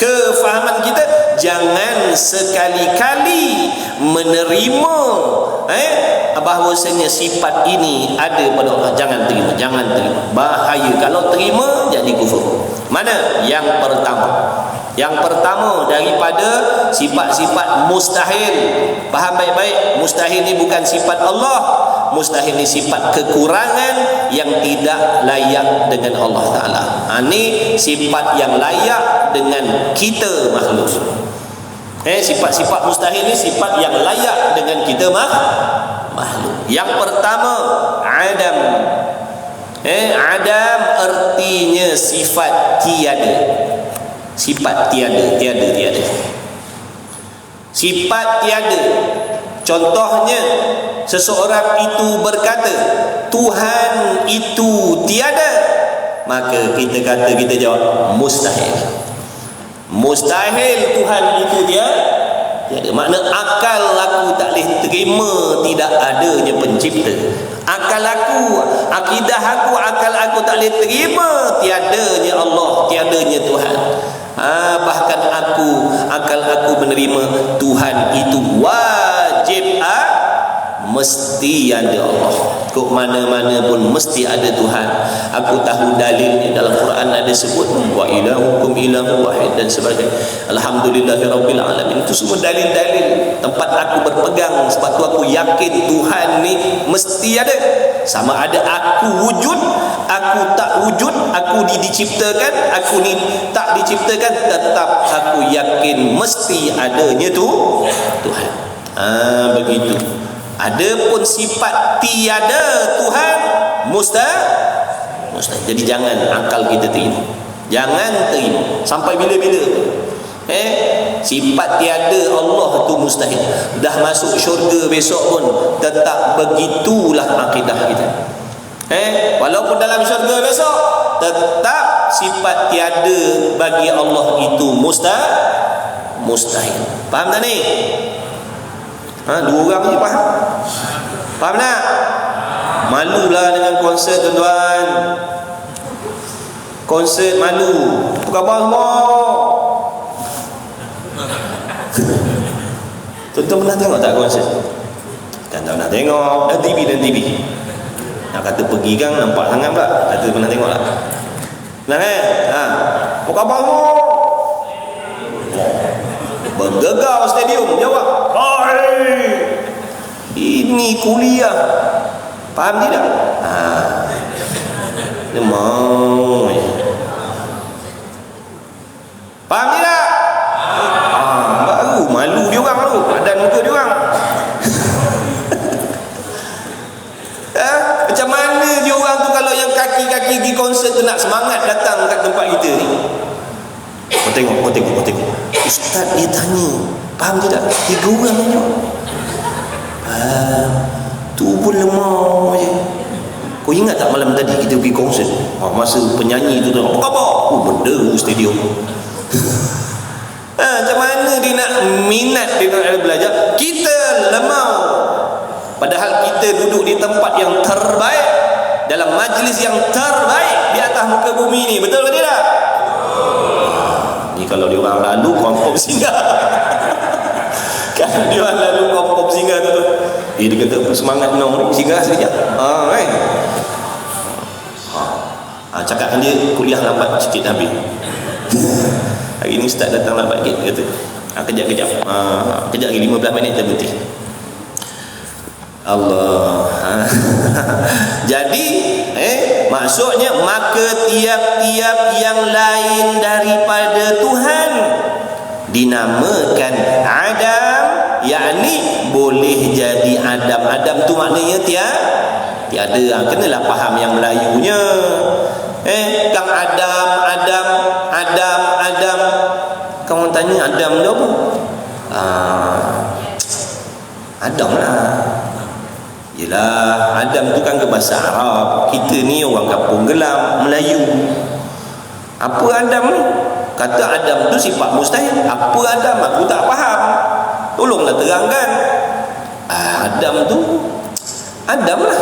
kefahaman kita. Jangan sekali-kali menerima bahawasanya sifat ini ada pada Allah. Jangan terima, jangan terima. Bahaya kalau terima jadi kufur. Mana? Yang pertama daripada sifat-sifat mustahil. Faham baik-baik, mustahil ni bukan sifat Allah. Mustahil ni sifat kekurangan yang tidak layak dengan Allah Ta'ala. Ini sifat yang layak dengan kita makhluk. Sifat-sifat mustahil ni sifat yang layak dengan kita makhluk. Yang pertama, Adam. Adam artinya sifat tiada. Sifat tiada. Sifat tiada. Contohnya, seseorang itu berkata Tuhan itu tiada, maka kita jawab mustahil. Mustahil Tuhan itu tiada. Makna akal aku tak boleh terima tidak adanya pencipta. Akal aku, akidah aku, akal aku tak boleh terima tiadanya Allah, tiadanya Tuhan. Bahkan akal aku menerima Tuhan itu wajib, mesti ada Allah. Kok mana-mana pun mesti ada Tuhan. Aku tahu dalilnya dalam Quran ada sebut wa ilahukum ilahu wahid dan sebagainya. Alhamdulillahirabbil alamin. Itu semua dalil-dalil tempat aku berpegang. Sebab tu aku yakin Tuhan ni mesti ada. Sama ada aku wujud, aku tak wujud, aku diciptakan, aku ni tak diciptakan, tetap aku yakin mesti adanya tu Tuhan. Begitu. Adapun sifat tiada Tuhan mustahil. Jadi jangan akal kita terima. Jangan terima sampai bila-bila. Sifat tiada Allah tu mustahil. Dah masuk syurga besok pun tetap begitulah akidah kita. Walaupun dalam syurga besok tetap sifat tiada bagi Allah itu mustahil. Faham tak ni? Dua orang je faham. Faham tak? Malulah dengan konsert tuan-tuan. Konsert malu. Apa khabar semua? Tuan-tuan pernah tengok tak konsert? Kan tak pernah tengok. Dan TV. Nak kata pergi kan nampak sangat pula. Kata pernah tengok tak? Nah apa khabar semua? Bergegar stadium. Jawab. Ini kuliah. Faham tidak? Dia mau. Faham tidak? Baru malu dia orang tu. Badan muka dia orang. Macam mana dia orang tu kalau yang kaki-kaki pergi konsert tu nak semangat datang kat tempat kita ni? Kau tengok. Ustaz dia tanya, faham tidak? 3 orang tanya. Tu pun lemah je. Kau ingat tak malam tadi kita pergi konsert? Masa penyanyi tu apa khabar? Benda stadium. Macam mana dia nak minat, dia nak belajar? Kita lemah. Padahal kita duduk di tempat yang terbaik, dalam majlis yang terbaik di atas muka bumi ni. Betul ke tidak? Ni kalau dia orang lalu confirm singgah. Kalau dia orang lalu confirm singgah tu. Dia kata semangat nong ni singgah saja. Cakap dia kuliah lambat sikit habis. Hari ni ustaz datang lambat sikit kata. Kejap lagi 15 minit dah berhenti. Allah. Jadi maksudnya maka tiap-tiap yang lain daripada Tuhan dinamakan Adam, yakni boleh jadi Adam. Adam tu maknanya tiada. Kenalah faham yang Melayunya. Kang Adam. Kamu tanya Adam tu apa? Adam lah. Yelah, Adam tu kan ke bahasa Arab. Kita ni orang kampung gelam, Melayu. Apa Adam ni? Kata Adam tu sifat mustahil. Apa Adam? Aku tak faham. Tolonglah terangkan. Adam tu Adam lah.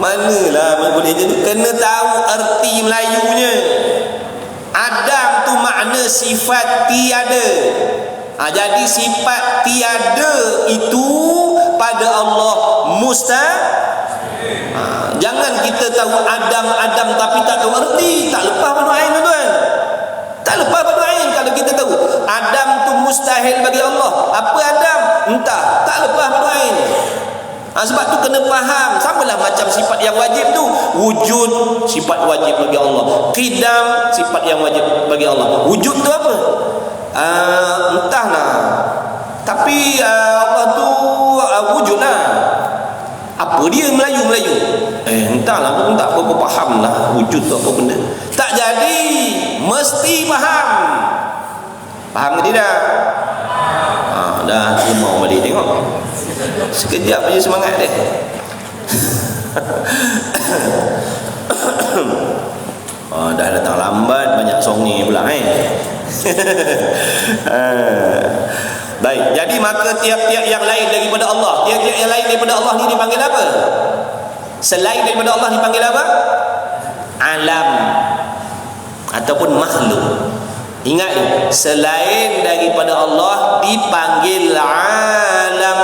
Manalah boleh jadi. Kena tahu erti Melayunya. Adam tu makna sifat tiada. Jadi sifat tiada itu pada Allah mustahil. Jangan kita tahu Adam tapi tak tahu erti. Tak lepas pada ain tuan. Tak lepas pada ain kalau kita tahu Adam tu mustahil bagi Allah. Apa Adam? Entah. Tak lepas pada ain. Sebab tu kena faham. Samalah macam sifat yang wajib tu. Wujud sifat wajib bagi Allah. Qidam sifat yang wajib bagi Allah. Wujud tu apa? Entahlah. Tapi Allah tu wujud lah. Apa dia Melayu? Entahlah, aku pun tak apa faham lah wujud tu apa benda. Tak jadi. Mesti faham. Faham ke tidak? Dah mau balik tengok. Sekejap je semangat dia. Dah datang lambat, banyak songi pula Baik, jadi maka tiap-tiap yang lain daripada Allah, tiap-tiap yang lain daripada Allah ni dipanggil apa? Selain daripada Allah dipanggil apa? Alam ataupun makhluk. Ingat ni, selain daripada Allah dipanggil alam.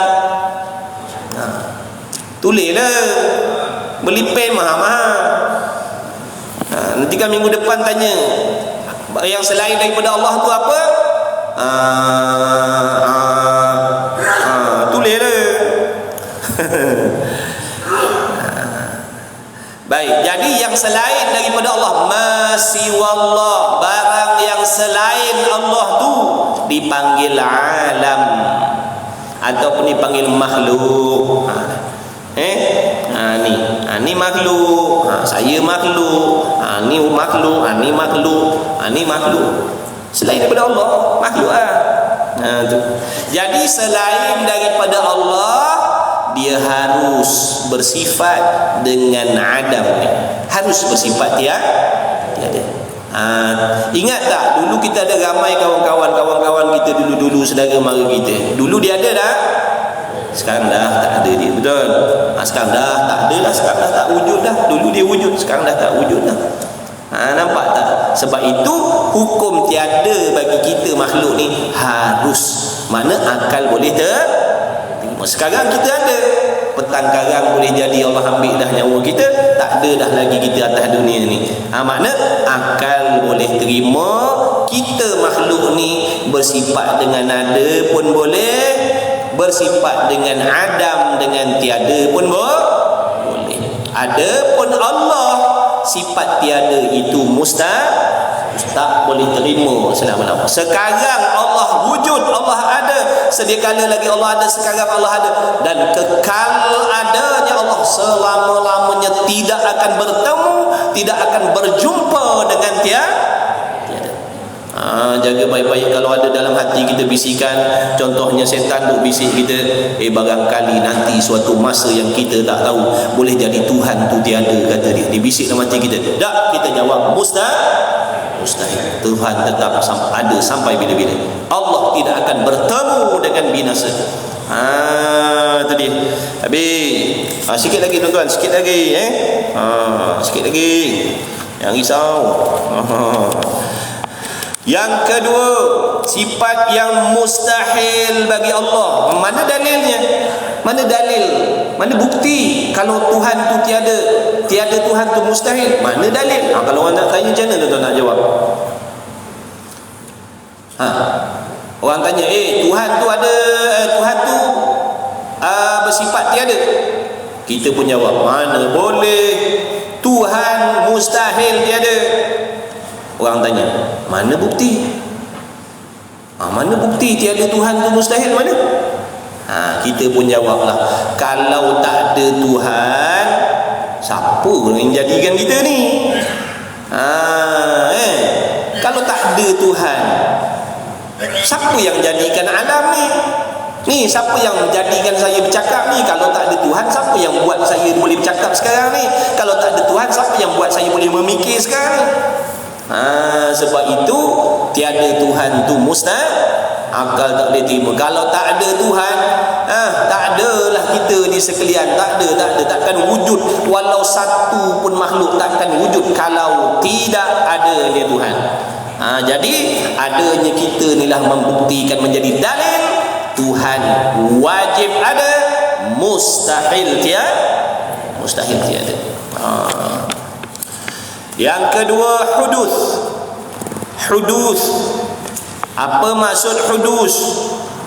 Tulislah. Beli pen mahal-mahal. Nanti kan minggu depan tanya yang selain daripada Allah tu apa? Tulislah. Baik, jadi yang selain daripada Allah, masiwallah, barang yang selain Allah tu dipanggil alam ataupun dipanggil makhluk. Ni makhluk, saya makhluk, ni makhluk, ni makhluk, ni makhluk. Selain daripada Allah, makhluk tu. Jadi selain daripada Allah, dia harus bersifat dengan Adam ni. Harus bersifat tiada. Ingat tak dulu kita ada ramai kawan-kawan kita dulu saudara mara kita. Dulu dia ada dah. Sekarang dah tak ada dia, betul? Sekarang dah tak ada dah, sekarang dah tak wujud dah. Dulu dia wujud, sekarang dah tak wujud dah. Nampak tak? Sebab itu hukum tiada bagi kita makhluk ni harus. Mana akal boleh terima. Sekarang kita ada, petang karang boleh jadi Allah ambil dah nyawa kita, tak ada dah lagi kita atas dunia ni. Makna akal boleh terima kita makhluk ni bersifat dengan ada pun boleh, bersifat dengan adam dengan tiada pun boleh. Adapun Allah sifat tiada itu tak boleh terima selama-lamanya. Sekarang Allah wujud, Allah ada, sedia kala lagi Allah ada, sekarang Allah ada, dan kekal adanya Allah selama-lamanya, tidak akan bertemu, tidak akan berjumpa dengan tiada. Jaga baik-baik kalau ada dalam hati kita bisikan. Contohnya setan duk bisik kita, barangkali nanti suatu masa yang kita tak tahu boleh jadi Tuhan tu tiada, kata dia. Dibisik dalam hati kita. Tak, kita jawab mustahil. Tuhan tetap ada sampai bila-bila. Allah tidak akan bertemu dengan binasa. Itu dia. Habis. Sikit lagi tuan-tuan, sikit lagi sikit lagi. Yang risau. Yang kedua, sifat yang mustahil bagi Allah. Mana dalilnya? Mana dalil? Mana bukti kalau Tuhan tu tiada Tuhan tu mustahil? Mana dalil? Kalau orang nak tanya, macam mana tuan nak jawab? Ha. Orang tanya, Tuhan tu ada, Tuhan tu bersifat tiada. Kita pun jawab, mana boleh, Tuhan mustahil tiada. Orang tanya, mana bukti? Mana bukti tiada Tuhan tu mustahil, mana? Kita pun jawablah, kalau tak ada Tuhan, siapa yang jadikan kita ni? Kalau tak ada Tuhan, siapa yang jadikan alam ni? Ni siapa yang menjadikan saya bercakap ni? Kalau tak ada Tuhan, siapa yang buat saya boleh bercakap sekarang ni? Kalau tak ada Tuhan, siapa yang buat saya boleh memikir sekarang ni? Sebab itu tiada Tuhan tu mustahil, akal tak boleh terima. Kalau tak ada Tuhan, tak adalah kita ni sekalian. Tak ada, takkan wujud. Walau satu pun makhluk takkan wujud kalau tidak adanya Tuhan. Jadi adanya kita ni lah membuktikan, menjadi dalil Tuhan wajib ada, mustahil tiada. Yang kedua, hudus. Apa maksud hudus?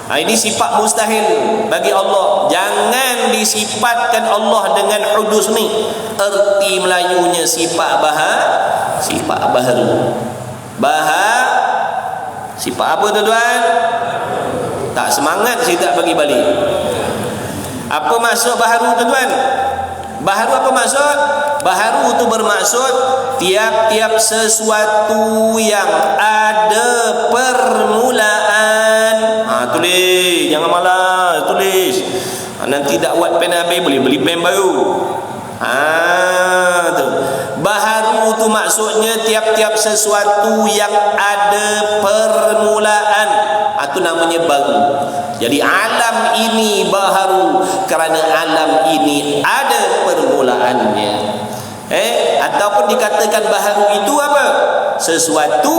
Ini sifat mustahil bagi Allah. Jangan disifatkan Allah dengan hudus ni. Erti Melayunya sifat baharu. Sifat apa tuan-tuan? Tak semangat, saya tak bagi balik. Apa maksud baharu tuan-tuan? Baharu apa maksud? Baharu itu bermaksud tiap-tiap sesuatu yang ada permulaan. Tulis, jangan malas, tulis. Nanti dakwat pen habis boleh beli pen baru. Tu. Baharu itu maksudnya tiap-tiap sesuatu yang ada permulaan. Itu namanya baru. Jadi alam ini baharu kerana alam ini ada permulaannya. Ataupun dikatakan baharu itu apa? Sesuatu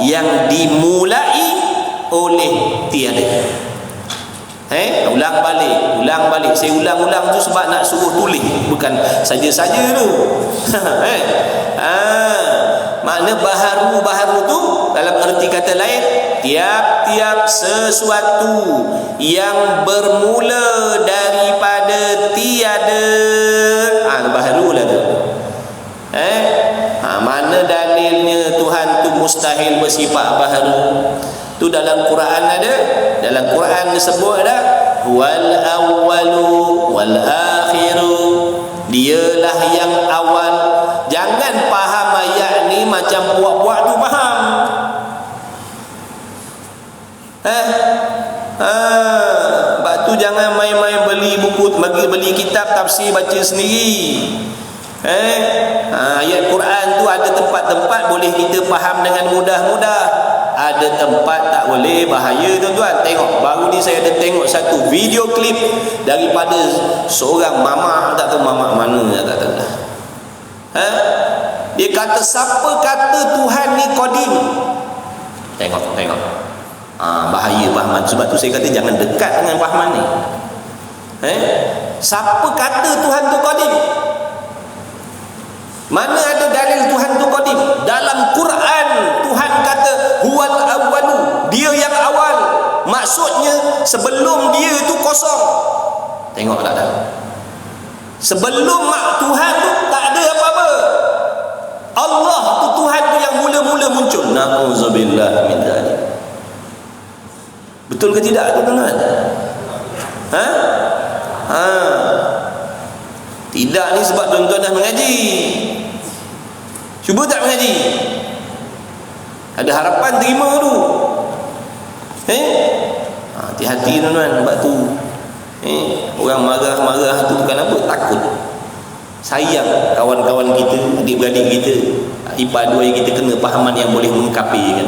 yang dimulai oleh tiada. Ulang balik. Saya ulang-ulang tu sebab nak suruh tulis, bukan saja-saja tu. Makna baharu tu dalam erti kata lain, tiap-tiap sesuatu yang bermula daripada tiada. Baharu lah tu. Mana dalilnya Tuhan tu mustahil bersifat baharu? Tu dalam Quran ada. Dalam Quran disebut ada wal awwalu wal akhiru. Dialah yang awal. Jangan faham ayat ni macam puak-puak tu faham. Sebab tu jangan main-main beli buku, beli kitab tafsir baca sendiri. Ayat Quran tu ada tempat-tempat boleh kita faham dengan mudah-mudah, ada tempat tak boleh, bahaya tuan-tuan. Tengok, baru ni saya ada tengok satu video klip daripada seorang mamak, tak tahu mamak mana, tak tahu dah. Dia kata, siapa kata Tuhan ni qadim? Tengok. Bahaya fahaman. Sebab tu saya kata jangan dekat dengan fahaman ni. Siapa kata Tuhan tu qadim? Mana ada dalil Tuhan tu qadim? Dalam Quran Tuhan kata huwal awwalu, dia yang awal. Maksudnya sebelum dia tu kosong. Tengok tak dah. Sebelum Tuhan tu tak ada apa-apa. Allah tu Tuhan tu yang mula-mula muncul. Na'udzubillah min dzalik. Betul ke tidak tuan-tuan? Tidak ni sebab tuan-tuan dah mengaji. Cuba tak mengaji? Ada harapan terima tu. Hati-hati tuan-tuan. Sebab tu orang marah-marah tu kenapa? Takut. Sayang kawan-kawan kita, adik-beradik kita, ipar-dua kita kena fahaman yang boleh mengkapirkan.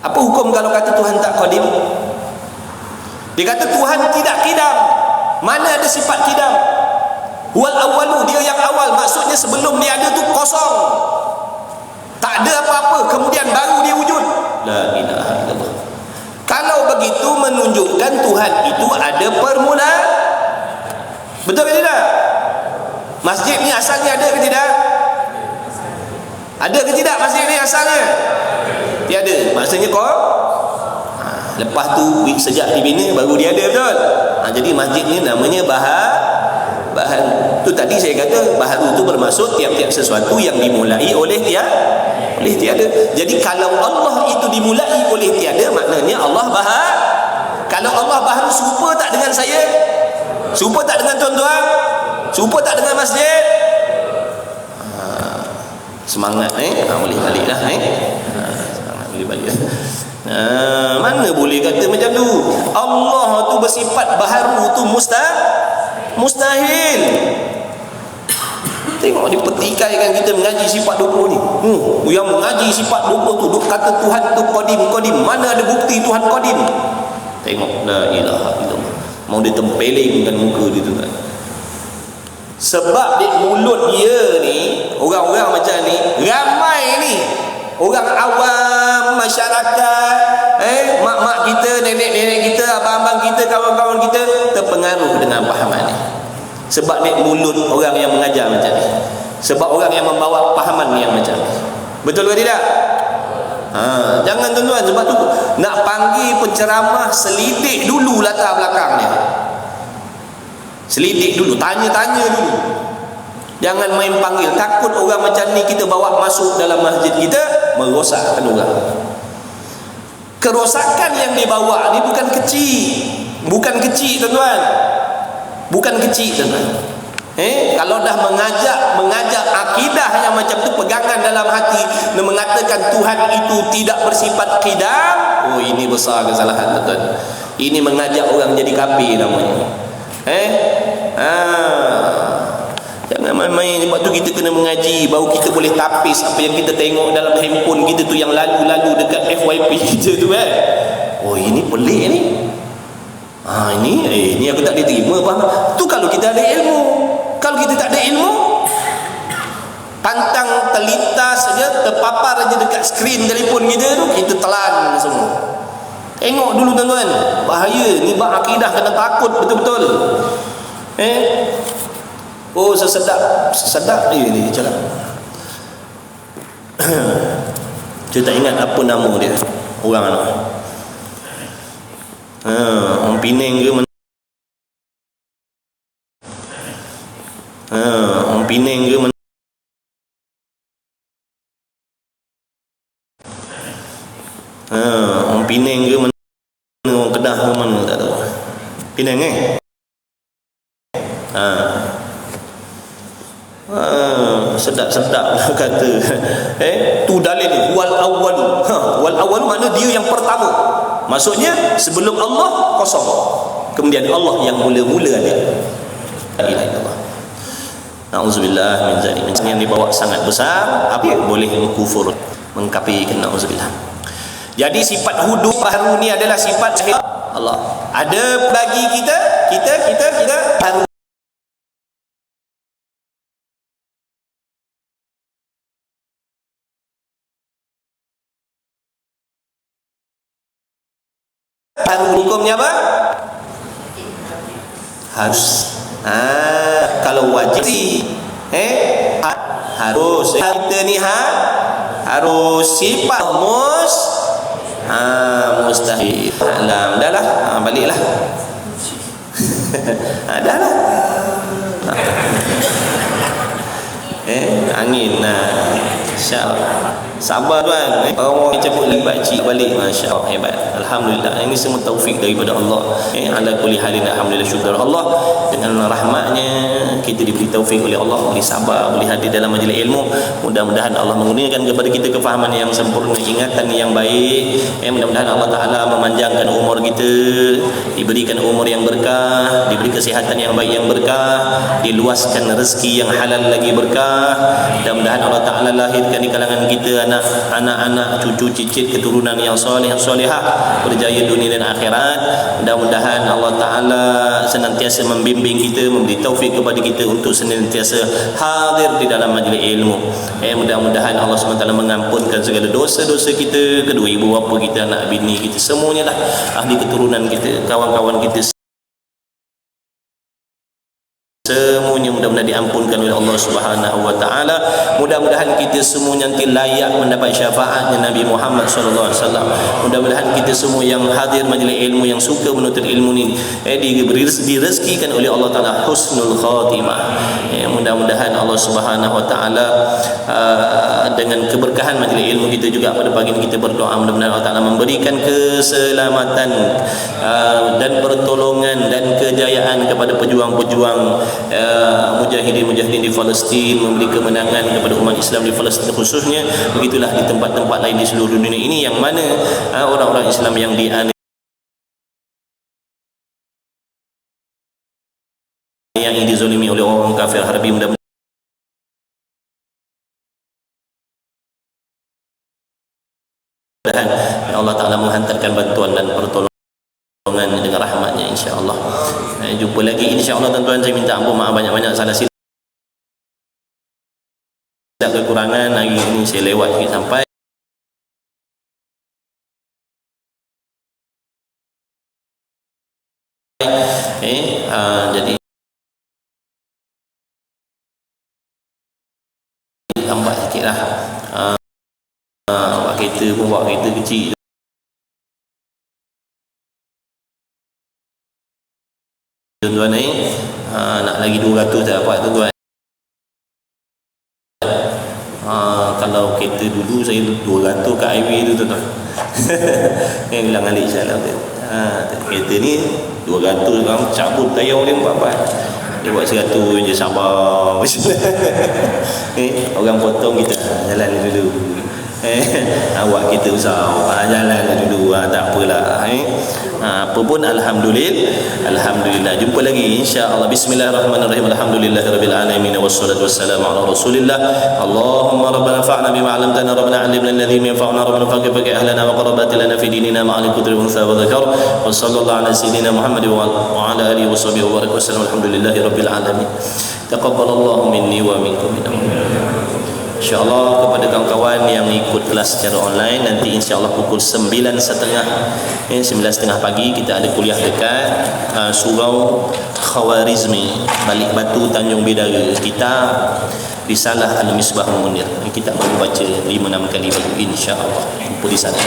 Apa hukum kalau kata Tuhan tak qadim? Dia kata Tuhan tidak qidam. Mana ada sifat qidam? Wal awwalu, dia yang awal. Maksudnya sebelum dia ada tu kosong, tak ada apa-apa, kemudian baru dia wujud. La ilaha illallah. Kalau begitu menunjukkan Tuhan itu ada permulaan. Betul ke tidak? Masjid ni asalnya ada ke tidak? Ada ke tidak masjid ni asalnya? Tiada. Maksudnya kau lepas tu sejak dibina baru dia ada, betul? Jadi masjid ni namanya baharu. Tu tadi saya kata baharu tu bermaksud tiap-tiap sesuatu yang dimulai oleh tiada. Jadi kalau Allah itu dimulai oleh tiada, maknanya Allah baharu. Kalau Allah baharu, serupa tak dengan saya? Serupa tak dengan tuan-tuan? Serupa tak dengan masjid? Semangat boleh balik dah semangat boleh balik dah. Mana boleh kata macam tu? Allah tu bersifat baharu tu mustahil. Tengok dia petikaikan kita mengaji sifat 20 ni. Yang mengaji sifat 20 tu duk kata Tuhan tu qadim. Mana ada bukti Tuhan qadim? Tengok, la ilaha illallah. Mau dia tempelingkan muka dia tu kan. Sebab di mulut dia ni, orang-orang macam ni, ramai ni orang awam, masyarakat, mak-mak kita, nenek-nenek kita, abang-abang kita, kawan-kawan kita terpengaruh dengan pahaman ni. Sebab di mulut orang yang mengajar macam ni. Sebab orang yang membawa pahaman yang macam ni. Betul ke tidak? Jangan tuan-tuan, sebab tu nak panggil penceramah, selidik dulu latar belakangnya. Selidik dulu, tanya-tanya dulu. Jangan main panggil. Takut orang macam ni kita bawa masuk dalam masjid kita, merosakkan orang. Kerosakan yang dibawa ni bukan kecil. Bukan kecil tuan-tuan. Bukan kecil tuan-tuan. Kalau dah mengajak akidah yang macam tu, pegangan dalam hati dan mengatakan Tuhan itu tidak bersifat qidam, ini besar kesalahan tuan-tuan. Ini mengajak orang jadi kafir namanya. Jangan main-main. Sebab tu kita kena mengaji, baru kita boleh tapis apa yang kita tengok dalam handphone kita tu, yang lalu-lalu dekat FYP kita tu ini pelik ni. Ini aku tak boleh terima, faham? Tu kalau kita ada ilmu. Kalau kita tak ada ilmu, pantang terlintas saja, terpapar saja dekat skrin telefon kita tu, kita telan semua. Tengok dulu tuan-tuan, bahaya ni. Bab akidah kena takut betul-betul. Sesedap ni jalan. Saya tak ingat apa nama dia, orang anak. Orang Penang ke mana? Orang Penang ke mana? Orang Penang ke mana? Orang Kedah ke mana? Tak tahu. Penang sedap-sedap kata. Tu dalil ni, wal awwal. Wal awwal makna dia yang pertama. Maksudnya sebelum Allah kosong, kemudian Allah yang mula-mula ada. La ilaha illallah. Na'udzubillah min zalik. Yang dibawa sangat besar, apa boleh kufur, mengkafirkan, na'udzubillah. Jadi sifat hudud baharu ni adalah sifat Allah. Ada bagi kita baharu. Baharu hukumnya apa? Harus. Kalau wajib harus. Kita ni harus sifat mustahil. Dah lah, baliklah. Dah lah. Angin. InsyaAllah. Sabar tuan. Orang cabut lagi pakcik balik, masya-Allah, hebat. Alhamdulillah. Ini semua taufik daripada Allah. Ala kulli halin, alhamdulillah, syukur Allah. Dengan rahmatnya kita diberi taufik oleh Allah, boleh sabar, boleh hadir dalam majlis ilmu. Mudah-mudahan Allah mengurniakan kepada kita kefahaman yang sempurna, ingatan yang baik. Mudah-mudahan Allah Ta'ala memanjangkan umur kita, diberikan umur yang berkah, diberi kesihatan yang baik yang berkah, diluaskan rezeki yang halal lagi berkah. Mudah-mudahan Allah Ta'ala lahirkan di kalangan kita anak-anak, cucu, cicit, keturunan yang soleh, solehah, berjaya dunia dan akhirat. Mudah-mudahan Allah Ta'ala senantiasa membimbing kita, memberi taufik kepada kita untuk senantiasa hadir di dalam majlis ilmu. Mudah-mudahan Allah SWT mengampunkan segala dosa-dosa kita, kedua ibu bapa kita, anak bini kita, semuanya lah, ahli keturunan kita, kawan-kawan kita, semuanya hatinya mudah-mudahan diampunkan oleh Allah Subhanahu wa taala. Mudah-mudahan kita semua nanti layak mendapat syafaatnya Nabi Muhammad sallallahu alaihi wasallam. Mudah-mudahan kita semua yang hadir majlis ilmu, yang suka menuntut ilmu ni direzekikan oleh Allah taala husnul khatimah. Mudah-mudahan Allah Subhanahu wa taala dengan keberkahan majlis ilmu kita juga pada pagi ini kita berdoa mudah-mudahan Allah taala memberikan keselamatan dan pertolongan dan kejayaan kepada pejuang-pejuang mujahidin di Palestin, memberi kemenangan kepada umat Islam di Palestin khususnya. Begitulah di tempat-tempat lain di seluruh dunia ini yang mana orang-orang Islam yang yang dizalimi oleh orang kafir harbi, mudah-mudahan Allah Ta'ala menghantarkan bantuan dan pertolongan dengan rahmatnya insya-Allah. Jumpa lagi insya-Allah tuan-tuan. Saya minta ampun, maaf banyak-banyak salah silap kekurangan. Hari ini saya lewat sikit sampai jadi lambat sikit lah. Bawa kereta pun bawa kereta kecil tuan-tuan ni. Nak lagi 200 tak dapat tuan-tuan. Kalau kereta dulu saya 200 kat highway tu tuan-tuan. Yang bilang alik insyaAllah kereta ni 200 orang cabut tayar dia 4 dia buat 100 je, sabar. Orang potong kita jalan dulu. Awak kita usah jalan dulu, tak apalah. Apa pun alhamdulillah. Jumpa lagi insya-Allah. Bismillahirrahmanirrahim. Alhamdulillahirabbil alamin wassalatu wassalamu ala Rasulillah. Allahumma rabbana fa'na bima 'allamtana rabbana 'allimna alladhi yanfa'una rabbana faqih ahlana wa qarabatina fi dinina ma'al kutri unsa wa dzakar wa sallallahu ala sayyidina Muhammad wa ala alihi wa sahbihi wa barak wa sallam. Alhamdulillahirabbil alamin. Taqabbalallahu minni wa minkum. InsyaAllah kepada kawan-kawan yang ikut kelas secara online, nanti insyaAllah pukul 9.30 9.30 pagi kita ada kuliah dekat Surau Khawarizmi, Balik Batu, Tanjung Bidara. Kita Risalah Al-Misbah Munir. Kita baru baca 5-6 kali baru, insyaAllah jumpa di sana.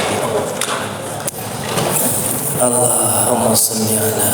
Allahumma salli ala